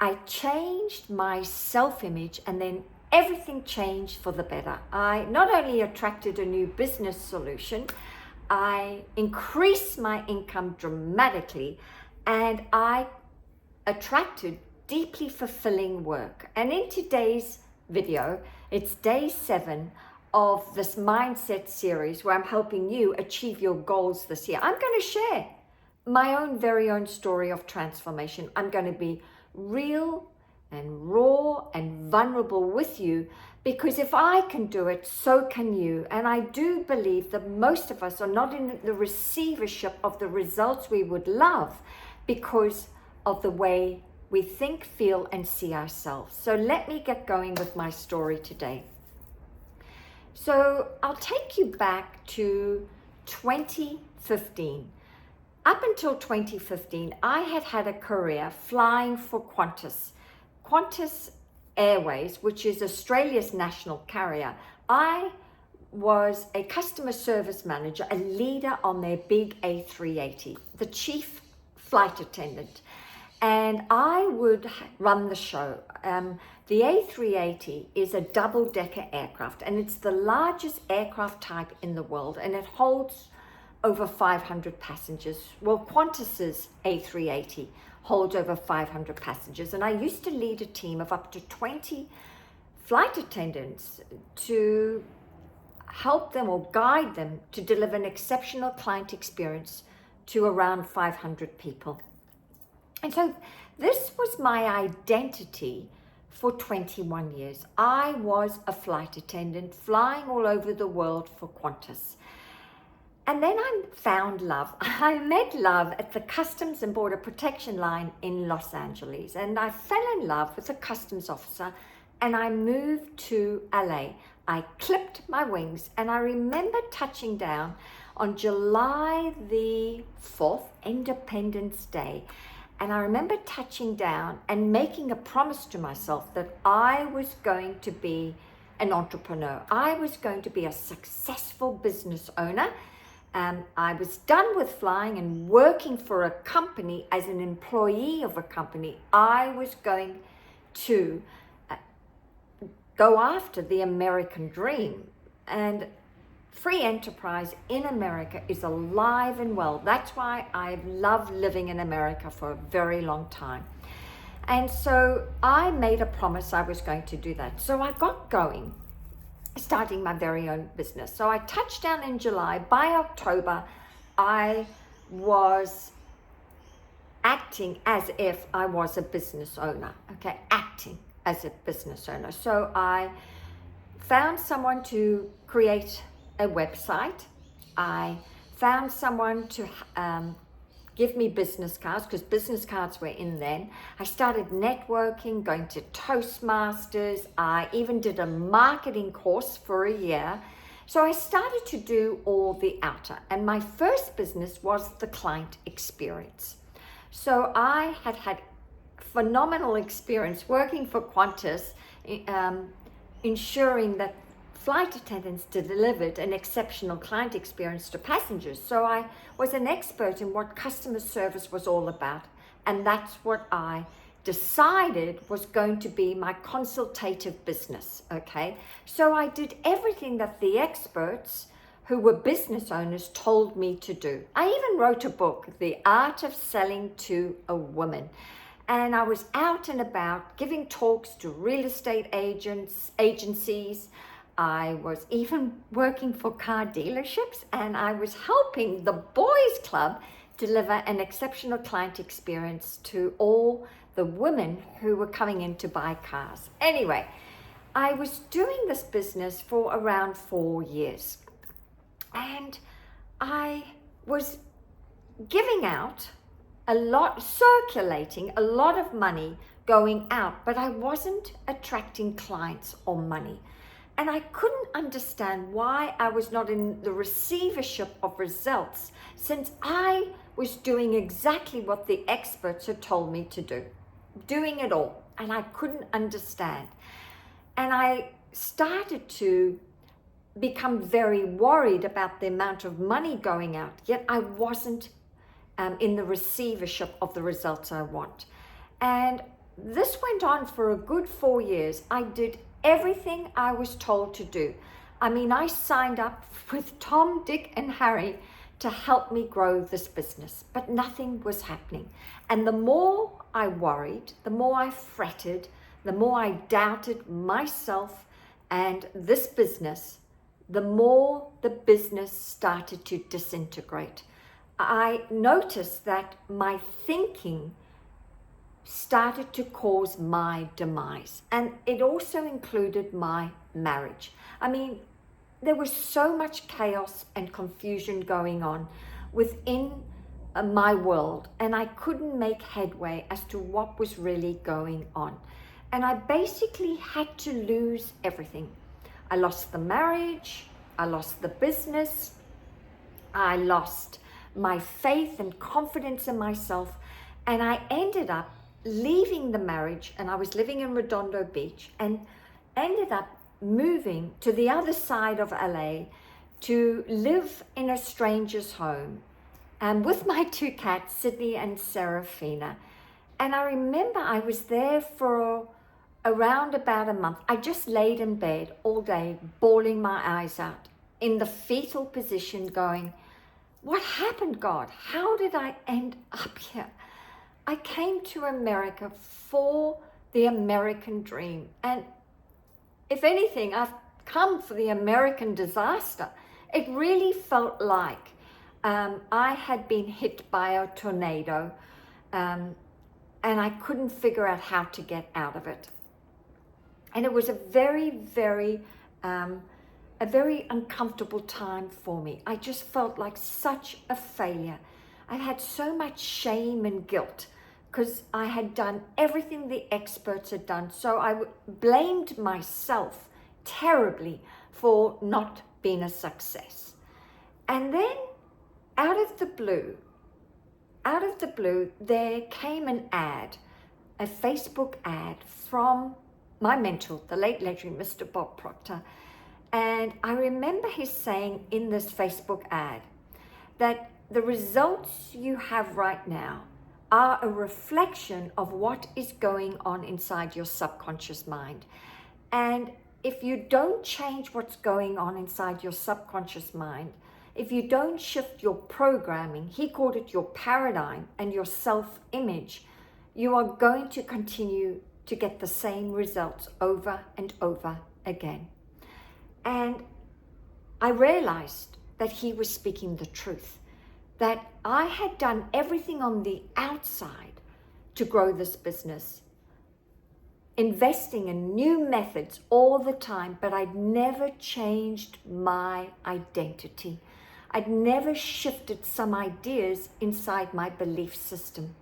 I changed my self-image, and then everything changed for the better. I not only attracted a new business solution, I increased my income dramatically, and I attracted deeply fulfilling work. And in today's video, it's day 7 of this mindset series where I'm helping you achieve your goals this year. I'm going to share my own very own story of transformation. I'm going to be real and raw and vulnerable with you, because if I can do it, so can you. And I do believe that most of us are not in the receivership of the results we would love because of the way we think, feel, and see ourselves. So let me get going with my story today. So I'll take you back to 2015. Up until 2015, I had a career flying for Qantas Airways, which is Australia's national carrier. I was a customer service manager, a leader on their big A380, the chief flight attendant. And I would run the show. The A380 is a double-decker aircraft, and it's the largest aircraft type in the world, and it holds over 500 passengers. Well, Qantas's A380 holds over 500 passengers, and I used to lead a team of up to 20 flight attendants to help them or guide them to deliver an exceptional client experience to around 500 people. And so this was my identity for 21 years. I was a flight attendant flying all over the world for Qantas. And then I found love. I met love at the Customs and Border Protection line in Los Angeles. And I fell in love with a customs officer, and I moved to LA. I clipped my wings, and I remember touching down on July the 4th, Independence Day. And I remember touching down and making a promise to myself that I was going to be an entrepreneur. I was going to be a successful business owner. I was done with flying and working for a company as an employee of a company. I was going to go after the American dream. And free enterprise in America is alive and well. That's why I've loved living in America for a very long time. And so I made a promise I was going to do that. So I got going, starting my very own business. So I touched down in July. By October, I was acting as if I was a business owner. Okay, acting as a business owner. So I found someone to create a website. I found someone to give me business cards, because business cards were in then. I started networking, going to Toastmasters. I even did a marketing course for a year. So I started to do all the outer. And my first business was the client experience. So I had phenomenal experience working for Qantas, ensuring that flight attendants delivered an exceptional client experience to passengers. So I was an expert in what customer service was all about. And that's what I decided was going to be my consultative business, okay? So I did everything that the experts who were business owners told me to do. I even wrote a book, The Art of Selling to a Woman. And I was out and about giving talks to real estate agencies. I was even working for car dealerships, and I was helping the boys club deliver an exceptional client experience to all the women who were coming in to buy cars. Anyway, I was doing this business for around 4 years, and I was giving out a lot, circulating a lot of money going out, but I wasn't attracting clients or money. And I couldn't understand why I was not in the receivership of results, since I was doing exactly what the experts had told me to do, doing it all, and I couldn't understand. And I started to become very worried about the amount of money going out, yet I wasn't in the receivership of the results I want. And this went on for a good 4 years. I did everything I was told to do. I mean, I signed up with Tom, Dick, and Harry to help me grow this business, but nothing was happening. And the more I worried, the more I fretted, the more I doubted myself and this business, the more the business started to disintegrate. I noticed that my thinking started to cause my demise, and it also included my marriage. I mean, there was so much chaos and confusion going on within my world, and I couldn't make headway as to what was really going on. And I basically had to lose everything. I lost the marriage, I lost the business, I lost my faith and confidence in myself, and I ended up leaving the marriage, and I was living in Redondo Beach, and ended up moving to the other side of LA to live in a stranger's home, and with my 2 cats, Sydney and Serafina. And I remember I was there for around about a month. I just laid in bed all day, bawling my eyes out, in the fetal position, going, what happened, God? How did I end up here? I came to America for the American dream. And if anything, I've come for the American disaster. It really felt like I had been hit by a tornado, and I couldn't figure out how to get out of it. And it was a very uncomfortable time for me. I just felt like such a failure. I had so much shame and guilt because I had done everything the experts had done. So I blamed myself terribly for not being a success. And then out of the blue, there came an ad, a Facebook ad from my mentor, the late legendary Mr. Bob Proctor. And I remember his saying in this Facebook ad that the results you have right now are a reflection of what is going on inside your subconscious mind. And if you don't change what's going on inside your subconscious mind, if you don't shift your programming, he called it your paradigm and your self-image, you are going to continue to get the same results over and over again. And I realized that he was speaking the truth, that I had done everything on the outside to grow this business, investing in new methods all the time, but I'd never changed my identity. I'd never shifted some ideas inside my belief system.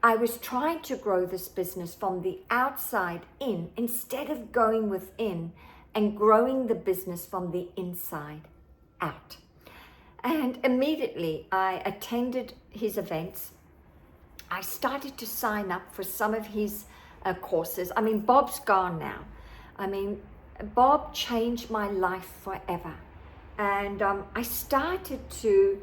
I was trying to grow this business from the outside in instead of going within and growing the business from the inside out. And immediately I attended his events. I started to sign up for some of his courses. I mean, Bob's gone now. I mean, Bob changed my life forever. And I started to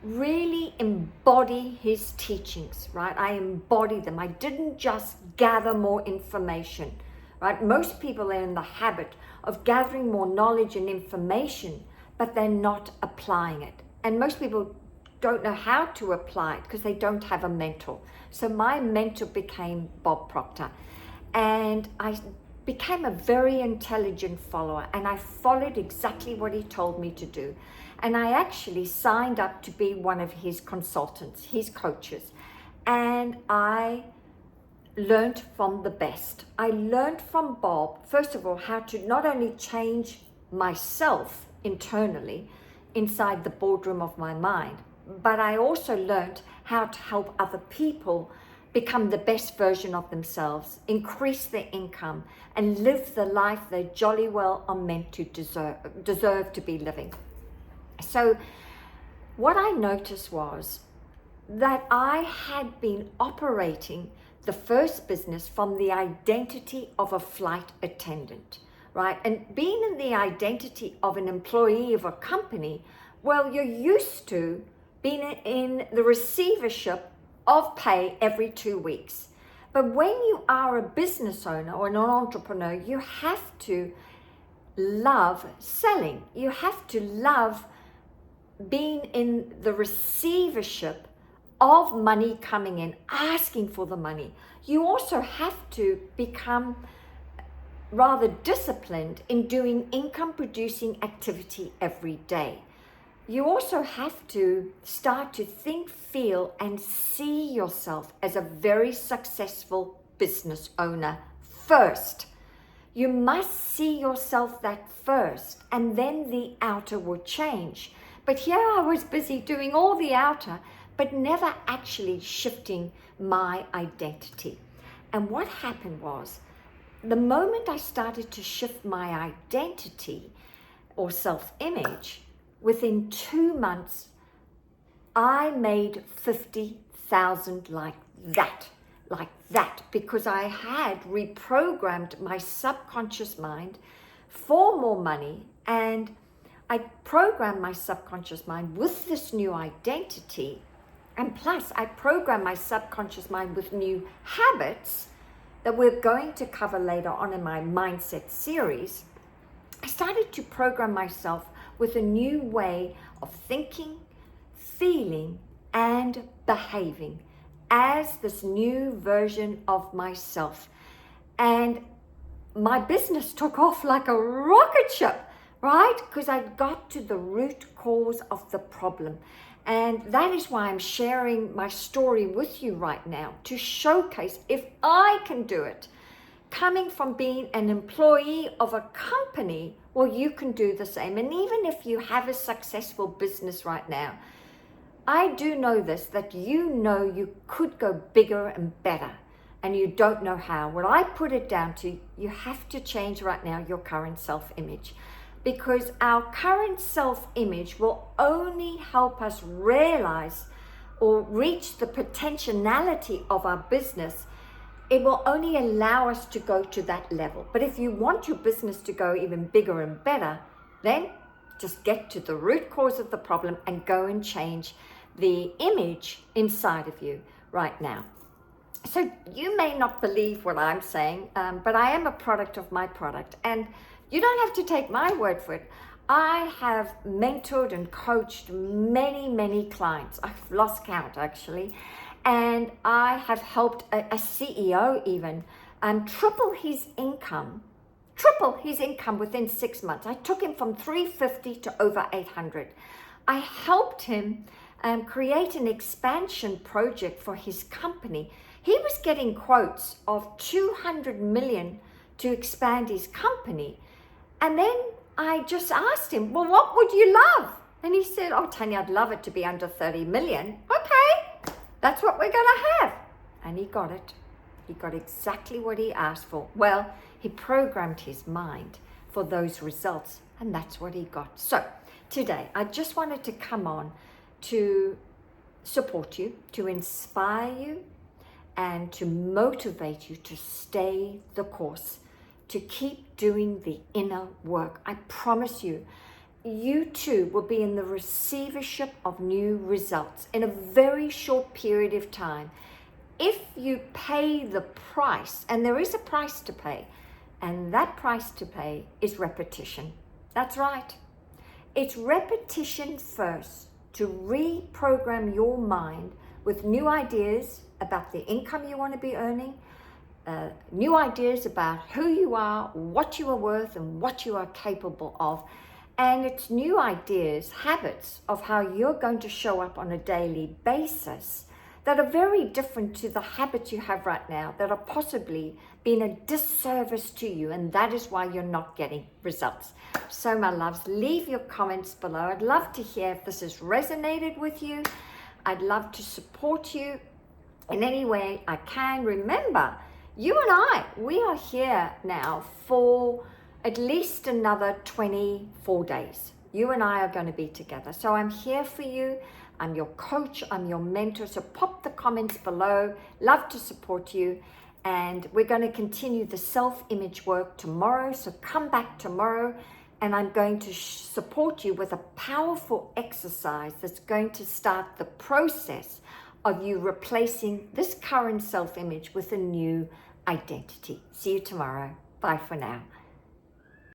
really embody his teachings, right? I embodied them. I didn't just gather more information, right? Most people are in the habit of gathering more knowledge and information, but they're not applying it. And most people don't know how to apply it because they don't have a mentor. So my mentor became Bob Proctor, and I became a very intelligent follower, and I followed exactly what he told me to do. And I actually signed up to be one of his consultants, his coaches. And I learned from the best. I learned from Bob, first of all, how to not only change myself internally inside the boardroom of my mind, but I also learned how to help other people become the best version of themselves, increase their income, and live the life they jolly well are meant to deserve to be living. So what I noticed was that I had been operating the first business from the identity of a flight attendant, right? And being in the identity of an employee of a company, well, you're used to being in the receivership of pay every 2 weeks. But when you are a business owner or an entrepreneur, you have to love selling. You have to love being in the receivership of money coming in, asking for the money. You also have to become rather disciplined in doing income producing activity every day. You also have to start to think, feel, and see yourself as a very successful business owner first. You must see yourself that first, and then the outer will change. But here I was busy doing all the outer, but never actually shifting my identity. And what happened was, the moment I started to shift my identity or self-image, within 2 months, I made 50,000 like that, because I had reprogrammed my subconscious mind for more money, and I programmed my subconscious mind with this new identity, and plus I programmed my subconscious mind with new habits that we're going to cover later on in my mindset series. I started to program myself with a new way of thinking, feeling, and behaving as this new version of myself. And my business took off like a rocket ship, right? Because I got to the root cause of the problem. And that is why I'm sharing my story with you right now, to showcase if I can do it. Coming from being an employee of a company, well, you can do the same. And even if you have a successful business right now, I do know this, that you could go bigger and better, and you don't know how. What I put it down to, you have to change right now your current self-image, because our current self-image will only help us realize or reach the potentiality of our business. It will only allow us to go to that level. But if you want your business to go even bigger and better, then just get to the root cause of the problem and go and change the image inside of you right now. So you may not believe what I'm saying, but I am a product of my product. And you don't have to take my word for it. I have mentored and coached many, many clients. I've lost count, actually. And I have helped a CEO even triple his income within 6 months. I took him from 350 to over 800. I helped him create an expansion project for his company. He was getting quotes of 200 million to expand his company. And then I just asked him, well, what would you love? And he said, oh, Tanya, I'd love it to be under 30 million. Okay, that's what we're going to have. And he got it. He got exactly what he asked for. Well, he programmed his mind for those results, and that's what he got. So today, I just wanted to come on to support you, to inspire you, and to motivate you to stay the course, to keep doing the inner work. I promise you, you too will be in the receivership of new results in a very short period of time. If you pay the price, and there is a price to pay, and that price to pay is repetition. That's right. It's repetition first to reprogram your mind with new ideas about the income you want to be earning, new ideas about who you are, what you are worth, and what you are capable of. And it's new ideas, habits of how you're going to show up on a daily basis that are very different to the habits you have right now, that are possibly being a disservice to you, and that is why you're not getting results. So my loves, leave your comments below. I'd love to hear if this has resonated with you. I'd love to support you in any way I can. Remember, you and I, we are here now for at least another 24 days. You and I are going to be together. So I'm here for you. I'm your coach. I'm your mentor. So pop the comments below. Love to support you. And we're going to continue the self-image work tomorrow. So come back tomorrow, and I'm going to support you with a powerful exercise that's going to start the process of you replacing this current self-image with a new identity. See you tomorrow. Bye for now.